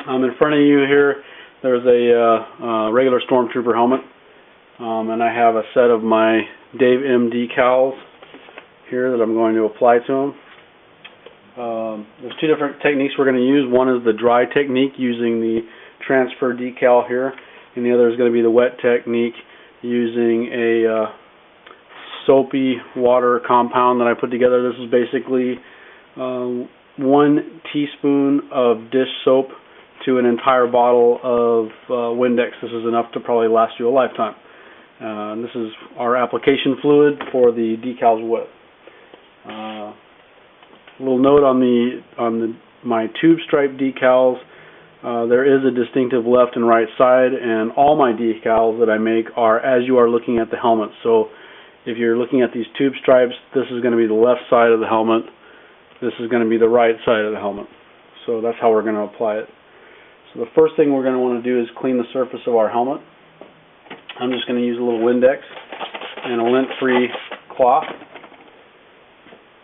In front of you here, there's a regular Stormtrooper helmet, and I have a set of my Dave M decals here that I'm going to apply to them. There's two different techniques we're going to use. One is the dry technique using the transfer decal here, and the other is going to be the wet technique using a soapy water compound that I put together. This is basically 1 teaspoon of dish soap to an entire bottle of Windex. This is enough to probably last you a lifetime. This is our application fluid for the decals with. A little note on my tube stripe decals. There is a distinctive left and right side, and all my decals that I make are as you are looking at the helmet. So if you're looking at these tube stripes, this is going to be the left side of the helmet. This is going to be the right side of the helmet. So that's how we're going to apply it. So the first thing we're going to want to do is clean the surface of our helmet. I'm just going to use a little Windex and a lint-free cloth.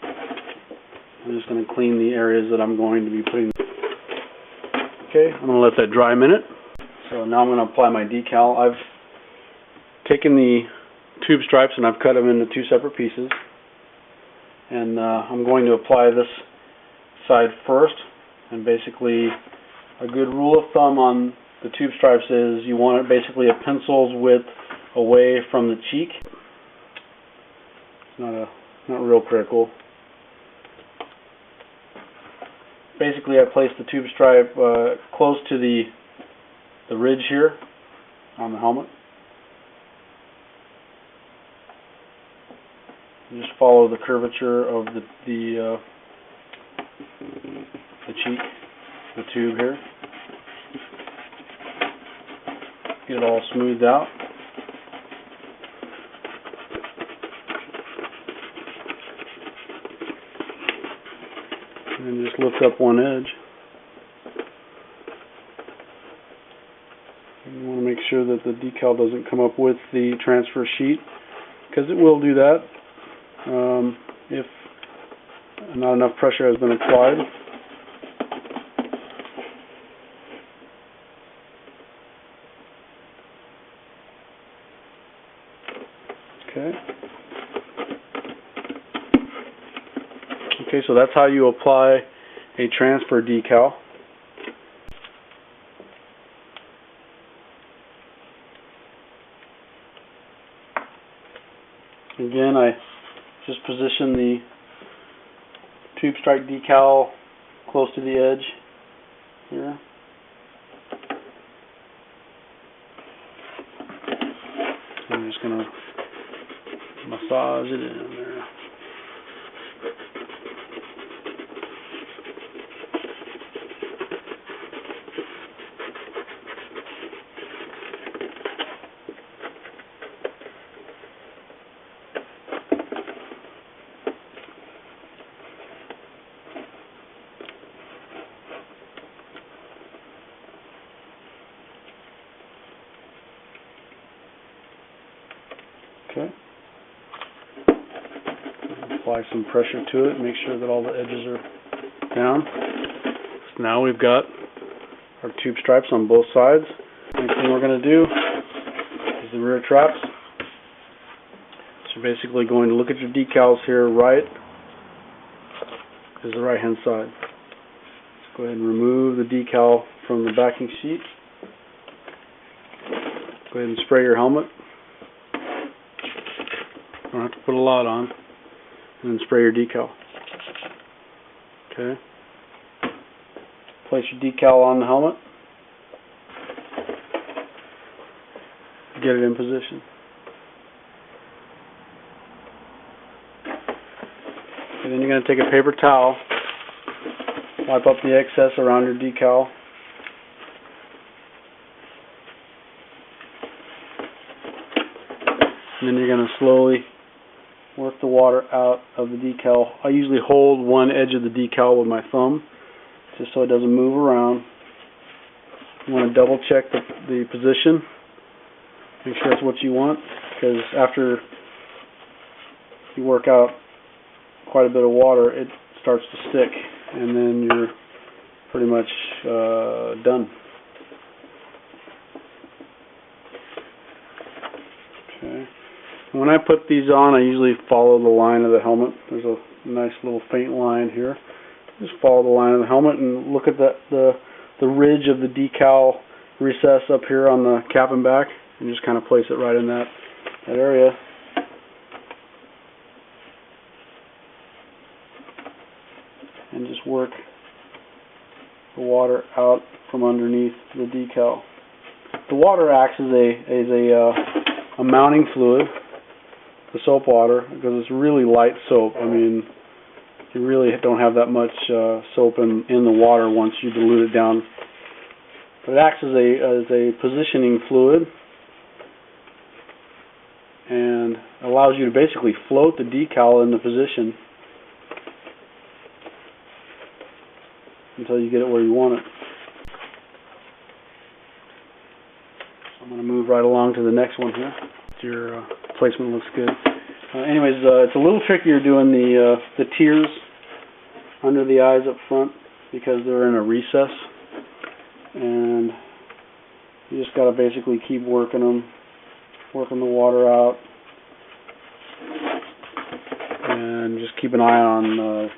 I'm just going to clean the areas that I'm going to be putting. Okay, I'm going to let that dry a minute. So now I'm going to apply my decal. I've taken the tube stripes and I've cut them into 2 separate pieces. And I'm going to apply this side first. And basically, a good rule of thumb on the tube stripes is you want it basically a pencil's width away from the cheek. It's not real critical. Basically, I place the tube stripe close to the ridge here on the helmet. You just follow the curvature of the cheek, the tube here. Get it all smoothed out. And then just lift up one edge. And you want to make sure that the decal doesn't come up with the transfer sheet, because it will do that if not enough pressure has been applied. Okay, so that's how you apply a transfer decal. Again, I just position the tube stripe decal close to the edge here. I'm just going to massage it in there. Okay. Apply some pressure to it, make sure that all the edges are down. So now we've got our tube stripes on both sides. Next thing we're going to do is the rear traps. So basically going to look at your decals here. Right is the right hand side. Let's go ahead and remove the decal from the backing sheet. Go ahead and spray your helmet. Don't have to put a lot on. And then spray your decal. Okay. Place your decal on the helmet. Get it in position. And then you're going to take a paper towel, wipe up the excess around your decal. And then you're going to slowly work the water out of the decal. I usually hold one edge of the decal with my thumb, just so it doesn't move around. You want to double check the position, make sure it's what you want, because after you work out quite a bit of water, it starts to stick, and then your pretty much done. Okay. When I put these on, I usually follow the line of the helmet. There's a nice little faint line here. Just follow the line of the helmet and look at the ridge of the decal recess up here on the cap and back, and just kind of place it right in that area. And just work the water out from underneath the decal. The water acts as a mounting fluid, the soap water, because it's really light soap. I mean, you really don't have that much soap in the water once you dilute it down. But it acts as a positioning fluid and allows you to basically float the decal into position until you get it where you want it. So I'm going to move right along to the next one here. Your placement looks good. Anyways, it's a little trickier doing the tears under the eyes up front because they're in a recess, and you just got to basically keep working them, working the water out, and just keep an eye on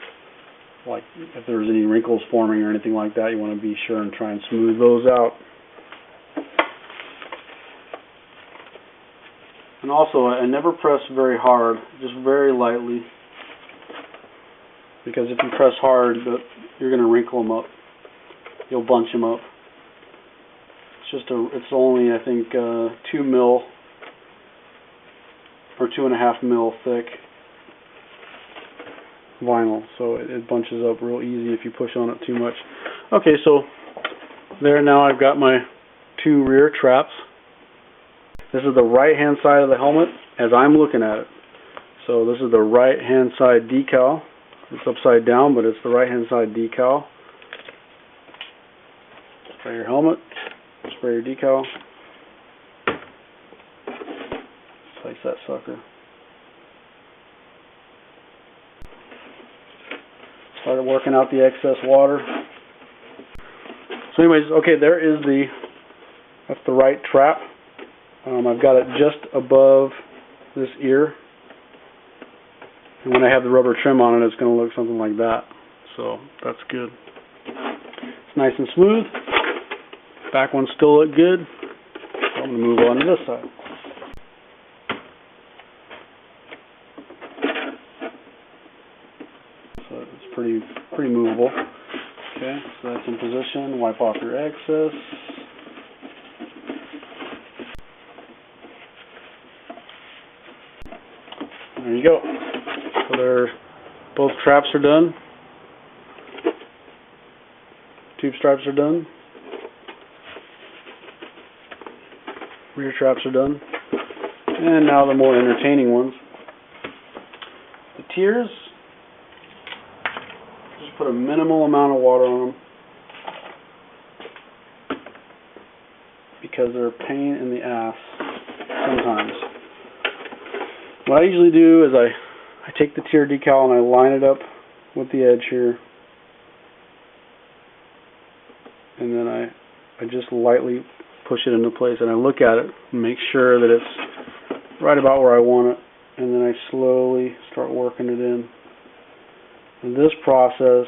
like if there's any wrinkles forming or anything like that. You want to be sure and try and smooth those out. And also, I never press very hard, just very lightly, because if you press hard, you're going to wrinkle them up. You'll bunch them up. It's only, I think, 2 mil or 2.5 mil thick vinyl, so it bunches up real easy if you push on it too much. Okay, so there, now I've got my 2 rear traps. This is the right hand side of the helmet as I'm looking at it. So this is the right hand side decal. It's upside down, but it's the right hand side decal. Spray your helmet, spray your decal. Place that sucker. Started working out the excess water. So anyways, okay, that's the right trap. I've got it just above this ear, and when I have the rubber trim on it, it's going to look something like that. So that's good. It's nice and smooth. Back ones still look good. So I'm going to move on to this side. So it's pretty movable. Okay, so that's in position. Wipe off your excess. There you go. So both traps are done. Tube stripes are done. Rear traps are done. And now the more entertaining ones. The tiers, just put a minimal amount of water on them because they're a pain in the ass sometimes. What I usually do is I take the tier decal and I line it up with the edge here, and then I just lightly push it into place, and I look at it and make sure that it's right about where I want it, and then I slowly start working it in. And this process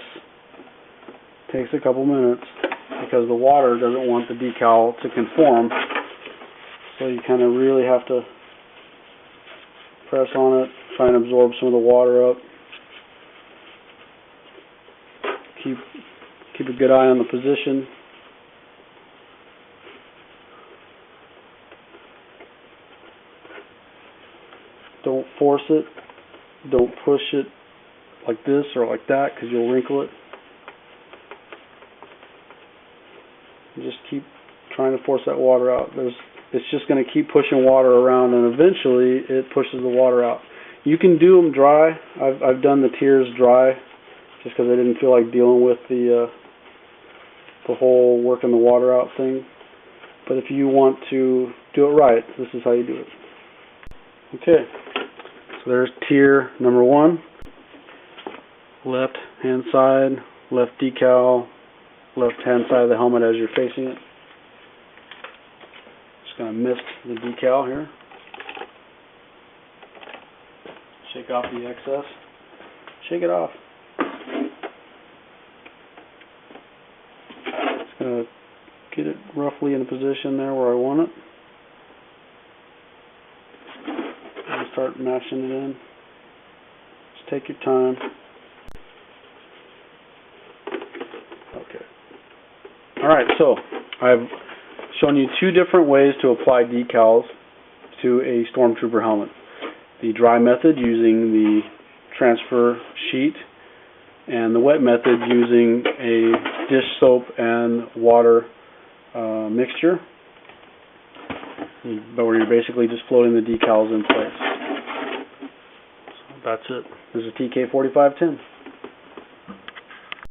takes a couple minutes because the water doesn't want the decal to conform, so you kind of really have to press on it, try and absorb some of the water up. Keep a good eye on the position. Don't force it. Don't push it like this or like that because you'll wrinkle it. And just keep trying to force that water out. It's just going to keep pushing water around, and eventually it pushes the water out. You can do them dry. I've done the tiers dry just because I didn't feel like dealing with the whole working the water out thing. But if you want to do it right, this is how you do it. Okay, so there's tier number 1. Left hand side, left decal, left-hand side of the helmet as you're facing it. Just going to mist the decal here. Shake off the excess. Shake it off. Just going to get it roughly in a position there where I want it. And start mashing it in. Just take your time. Okay. Alright, so I've shown you two different ways to apply decals to a Stormtrooper helmet. The dry method using the transfer sheet, and the wet method using a dish soap and water mixture, but where you're basically just floating the decals in place. So that's it. This is TK4510.